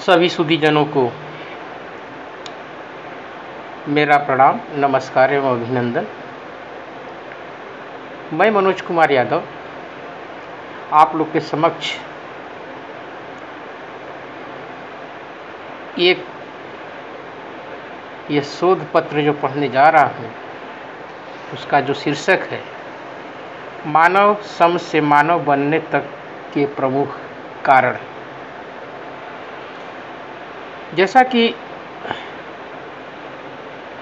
सभी सुधीजनों को मेरा प्रणाम, नमस्कार एवं अभिनंदन। मैं मनोज कुमार यादव आप लोग के समक्ष एक ये शोध पत्र जो पढ़ने जा रहा हूँ उसका जो शीर्षक है मानव सम से मानव बनने तक के प्रमुख कारण। जैसा कि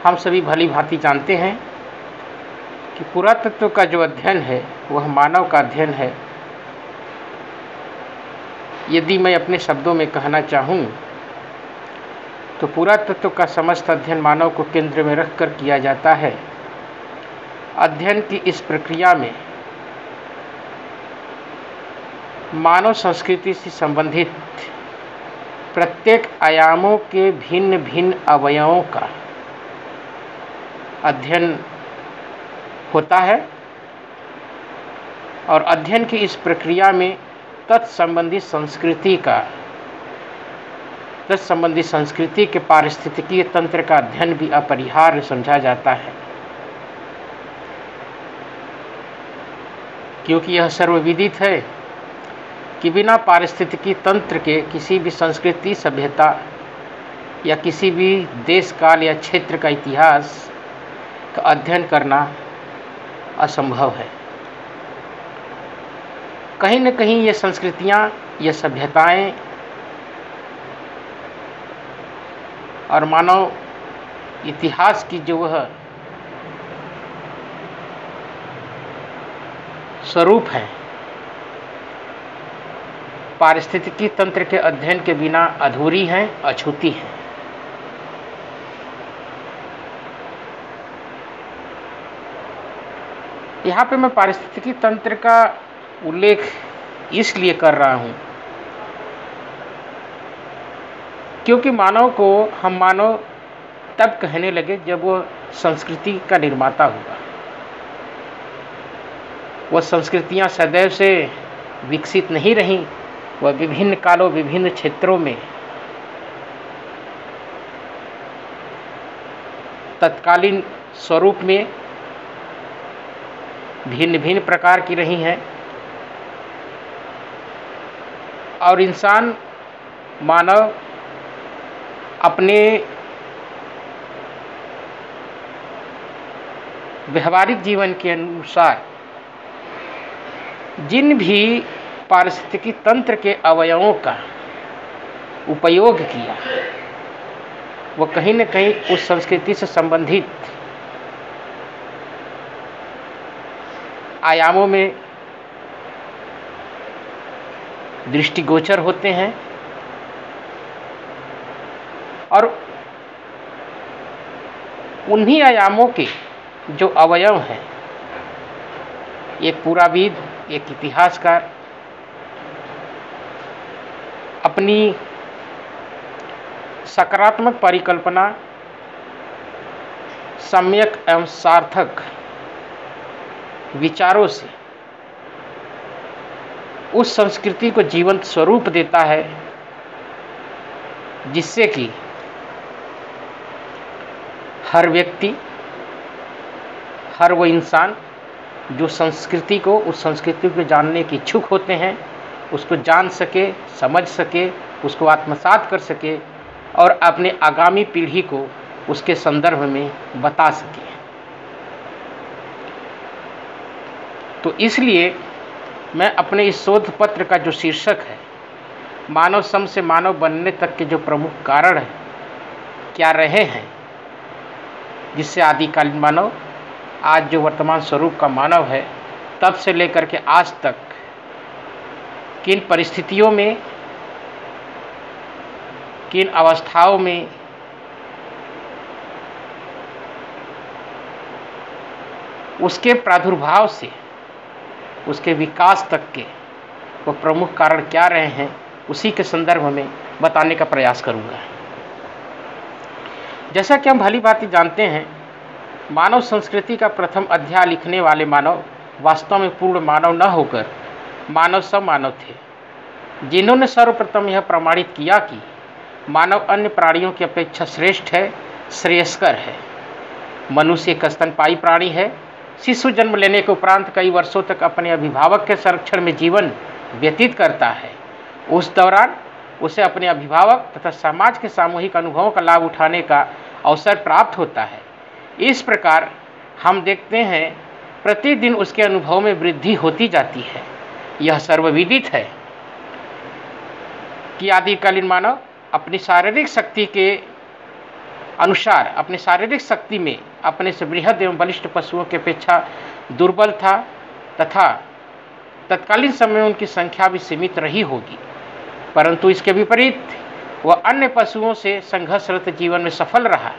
हम सभी भली भांति जानते हैं कि पुरातत्व का जो अध्ययन है वह मानव का अध्ययन है। यदि मैं अपने शब्दों में कहना चाहूँ तो पुरातत्व का समस्त अध्ययन मानव को केंद्र में रखकर किया जाता है। अध्ययन की इस प्रक्रिया में मानव संस्कृति से संबंधित प्रत्येक आयामों के भिन्न भिन्न अवयवों का अध्ययन होता है और अध्ययन की इस प्रक्रिया में तत्संबंधी संस्कृति के पारिस्थितिकीय तंत्र का अध्ययन भी अपरिहार्य समझा जाता है, क्योंकि यह सर्वविदित है कि बिना पारिस्थितिकी तंत्र के किसी भी संस्कृति सभ्यता या किसी भी देश काल या क्षेत्र का इतिहास का अध्ययन करना असंभव है। कहीं न कहीं ये संस्कृतियाँ, ये सभ्यताएं और मानव इतिहास की जो वह स्वरूप है पारिस्थितिकी तंत्र के अध्ययन के बिना अधूरी हैं, अछूती हैं। यहाँ पे मैं पारिस्थितिकी तंत्र का उल्लेख इसलिए कर रहा हूँ क्योंकि मानव को हम मानव तब कहने लगे जब वो संस्कृति का निर्माता हुआ। वह संस्कृतियाँ सदैव से विकसित नहीं रहीं, वह विभिन्न कालों विभिन्न क्षेत्रों में तत्कालीन स्वरूप में भिन्न भिन्न प्रकार की रही हैं और इंसान मानव अपने व्यवहारिक जीवन के अनुसार जिन भी पारिस्थितिकी तंत्र के अवयवों का उपयोग किया वो कहीं न कहीं उस संस्कृति से संबंधित आयामों में दृष्टिगोचर होते हैं और उन्हीं आयामों के जो अवयव हैं एक पुराविद, एक इतिहासकार अपनी सकारात्मक परिकल्पना, सम्यक एवं सार्थक विचारों से उस संस्कृति को जीवंत स्वरूप देता है, जिससे कि हर व्यक्ति, हर वो इंसान जो संस्कृति को, उस संस्कृति को जानने के इच्छुक होते हैं, उसको जान सके, समझ सके, उसको आत्मसात कर सके और अपने आगामी पीढ़ी को उसके संदर्भ में बता सके। तो इसलिए मैं अपने इस शोध पत्र का जो शीर्षक है मानव सम से मानव बनने तक के जो प्रमुख कारण हैं क्या रहे हैं, जिससे आदिकालीन मानव आज जो वर्तमान स्वरूप का मानव है तब से लेकर के आज तक किन परिस्थितियों में, किन अवस्थाओं में उसके प्रादुर्भाव से उसके विकास तक के वो प्रमुख कारण क्या रहे हैं, उसी के संदर्भ में बताने का प्रयास करूंगा। जैसा कि हम भली भांति जानते हैं, मानव संस्कृति का प्रथम अध्याय लिखने वाले मानव वास्तव में पूर्ण मानव न होकर मानव सब मानव थे, जिन्होंने सर्वप्रथम यह प्रमाणित किया कि मानव अन्य प्राणियों की अपेक्षा श्रेष्ठ है, श्रेयस्कर है। मनुष्य एक स्तनपायी प्राणी है। शिशु जन्म लेने के उपरांत कई वर्षों तक अपने अभिभावक के संरक्षण में जीवन व्यतीत करता है। उस दौरान उसे अपने अभिभावक तथा समाज के सामूहिक अनुभवों का लाभ उठाने का अवसर प्राप्त होता है। इस प्रकार हम देखते हैं प्रतिदिन उसके अनुभव में वृद्धि होती जाती है। यह सर्वविदित है कि आदिकालीन मानव अपनी शारीरिक शक्ति के अनुसार अपनी शारीरिक शक्ति में अपने से बृहद एवं बलिष्ठ पशुओं की अपेक्षा दुर्बल था तथा तत्कालीन समय में उनकी संख्या भी सीमित रही होगी, परंतु इसके विपरीत वह अन्य पशुओं से संघर्षरत जीवन में सफल रहा।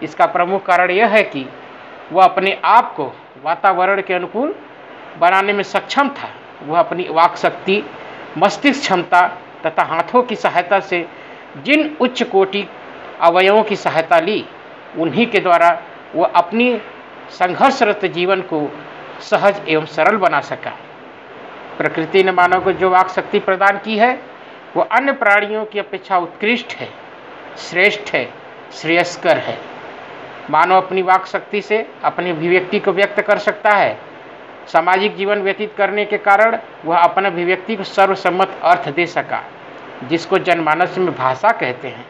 इसका प्रमुख कारण यह है कि वह अपने आप को वातावरण के अनुकूल बनाने में सक्षम था। वह अपनी वाक शक्ति, मस्तिष्क क्षमता तथा हाथों की सहायता से जिन उच्च कोटि अवयवों की सहायता ली, उन्हीं के द्वारा वह अपनी संघर्षरत जीवन को सहज एवं सरल बना सका। प्रकृति ने मानव को जो वाक शक्ति प्रदान की है वह अन्य प्राणियों की अपेक्षा उत्कृष्ट है, श्रेष्ठ है, श्रेयस्कर है। मानव अपनी वाक शक्ति से अपनी अभिव्यक्ति को व्यक्त कर सकता है। सामाजिक जीवन व्यतीत करने के कारण वह अपने अभिव्यक्ति को सर्वसम्मत अर्थ दे सका, जिसको जनमानस में भाषा कहते हैं।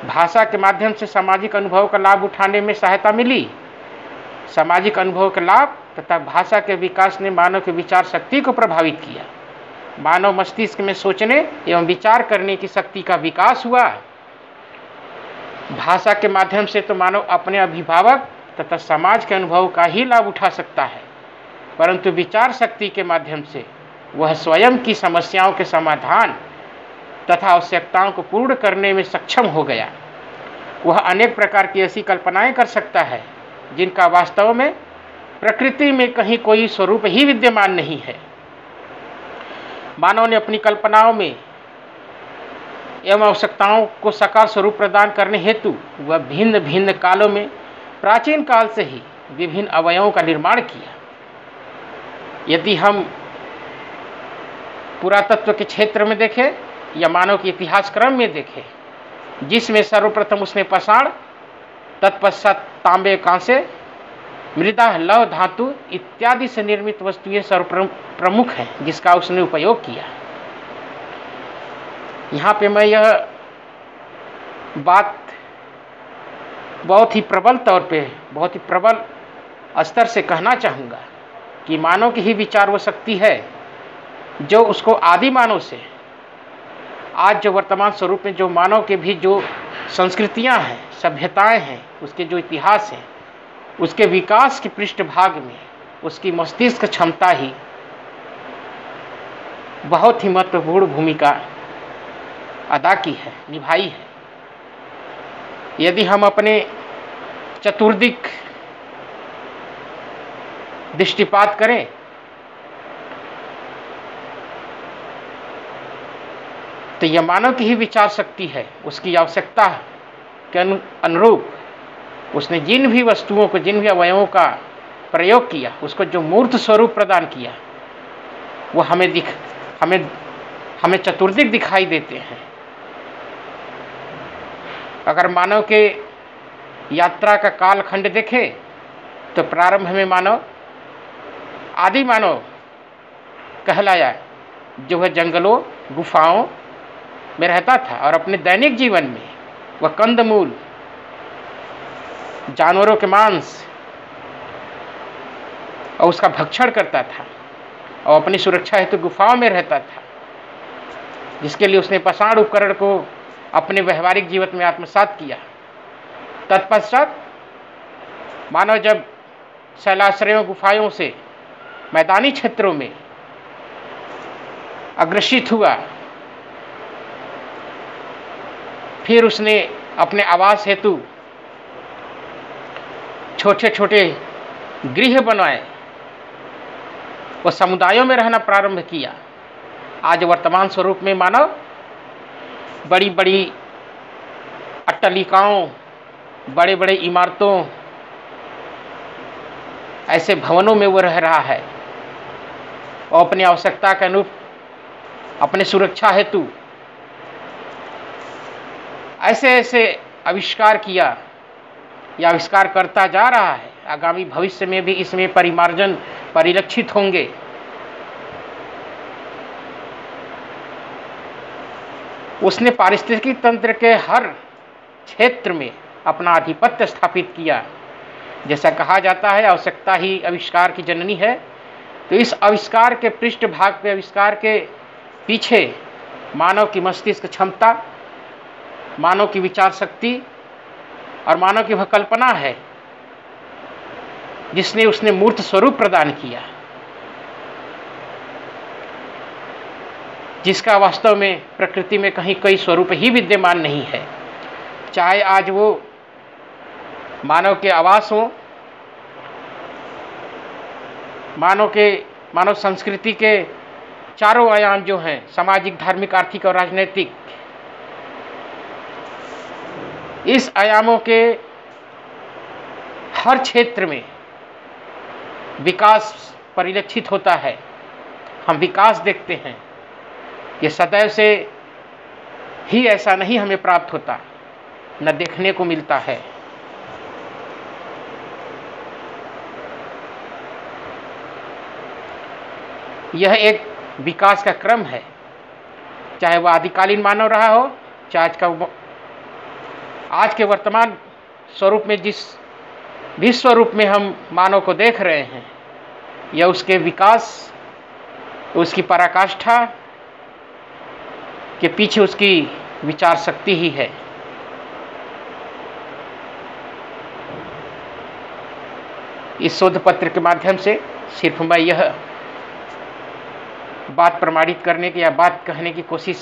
भाषा के माध्यम से सामाजिक अनुभव का लाभ उठाने में सहायता मिली। सामाजिक अनुभव का लाभ तथा भाषा के विकास ने मानव की विचार शक्ति को प्रभावित किया। मानव मस्तिष्क में सोचने एवं विचार करने की शक्ति का विकास हुआ। भाषा के माध्यम से तो मानव अपने अभिभावक तथा समाज के अनुभव का ही लाभ उठा सकता है, परंतु विचार शक्ति के माध्यम से वह स्वयं की समस्याओं के समाधान तथा आवश्यकताओं को पूर्ण करने में सक्षम हो गया। वह अनेक प्रकार की ऐसी कल्पनाएं कर सकता है जिनका वास्तव में प्रकृति में कहीं कोई स्वरूप ही विद्यमान नहीं है। मानव ने अपनी कल्पनाओं में एवं आवश्यकताओं को साकार स्वरूप प्रदान करने हेतु वह भिन्न भिन्न कालों में प्राचीन काल से ही विभिन्न अवयवों का निर्माण किया। यदि हम पुरातत्व के क्षेत्र में देखें या मानव के इतिहास क्रम में देखें, जिसमें सर्वप्रथम उसने पाषाण, तत्पश्चात तांबे, कांसे, मृदा, लौह, धातु इत्यादि से निर्मित वस्तुएं सर्वप्रमुख हैं जिसका उसने उपयोग किया। यहाँ पे मैं यह बात बहुत ही प्रबल तौर पे, बहुत ही प्रबल स्तर से कहना चाहूँगा कि मानव की ही विचार वो शक्ति है जो उसको आदि मानव से आज जो वर्तमान स्वरूप में जो मानव के भी जो संस्कृतियाँ हैं, सभ्यताएं हैं, उसके जो इतिहास है, उसके विकास के पृष्ठभाग में उसकी मस्तिष्क क्षमता ही बहुत ही महत्वपूर्ण भूमिका अदा की है, निभाई है। यदि हम अपने चतुर्दिक दृष्टिपात करें तो यह मानव की ही विचार शक्ति है। उसकी आवश्यकता के अनुरूप उसने जिन भी वस्तुओं को, जिन भी अवयवों का प्रयोग किया, उसको जो मूर्त स्वरूप प्रदान किया, वो हमें चतुर्दिक दिखाई देते हैं। अगर मानव के यात्रा का कालखंड देखें तो प्रारंभ में मानव आदि मानव कहलाया, जो वह जंगलों, गुफाओं में रहता था और अपने दैनिक जीवन में वह कंदमूल, जानवरों के मांस और उसका भक्षण करता था और अपनी सुरक्षा हेतु गुफाओं में रहता था, जिसके लिए उसने पाषाण उपकरण को अपने व्यवहारिक जीवन में आत्मसात किया। तत्पश्चात मानव जब शैलाश्रयों, गुफाओं से मैदानी क्षेत्रों में अग्रसित हुआ, फिर उसने अपने आवास हेतु छोटे छोटे गृह बनाए, वो समुदायों में रहना प्रारंभ किया। आज वर्तमान स्वरूप में मानव बड़ी बड़ी अट्टालिकाओं, बड़े बड़े इमारतों, ऐसे भवनों में वो रह रहा है और अपनी आवश्यकता के अनुरूप अपने सुरक्षा हेतु ऐसे ऐसे आविष्कार किया या आविष्कार करता जा रहा है। आगामी भविष्य में भी इसमें परिमार्जन परिलक्षित होंगे। उसने पारिस्थितिकी तंत्र के हर क्षेत्र में अपना आधिपत्य स्थापित किया। जैसा कहा जाता है आवश्यकता ही आविष्कार की जननी है, तो इस आविष्कार के पृष्ठभाग पे, आविष्कार के पीछे मानव की मस्तिष्क क्षमता, मानव की विचार शक्ति और मानव की वह कल्पना है जिसने उसने मूर्त स्वरूप प्रदान किया, जिसका वास्तव में प्रकृति में कहीं कोई स्वरूप ही विद्यमान नहीं है। चाहे आज वो मानव के आवास हो, मानव संस्कृति के चारों आयाम जो हैं, सामाजिक, धार्मिक, आर्थिक और राजनीतिक, इस आयामों के हर क्षेत्र में विकास परिलक्षित होता है। हम विकास देखते हैं। ये सदैव से ही ऐसा नहीं हमें प्राप्त होता, न देखने को मिलता है। यह एक विकास का क्रम है, चाहे वह आदिकालीन मानव रहा हो, चाहे आज के वर्तमान स्वरूप में जिस भी स्वरूप में हम मानव को देख रहे हैं, यह उसके विकास, उसकी पराकाष्ठा के पीछे उसकी विचार शक्ति ही है। इस शोध पत्र के माध्यम से सिर्फ मैं यह बात प्रमाणित करने की या बात कहने की कोशिश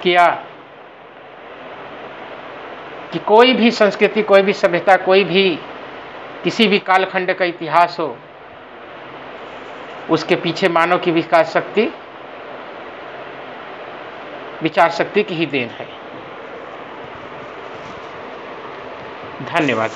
किया कि कोई भी संस्कृति, कोई भी सभ्यता, कोई भी किसी भी कालखंड का इतिहास हो, उसके पीछे मानव की विकास शक्ति, विचार शक्ति की ही देन है। धन्यवाद।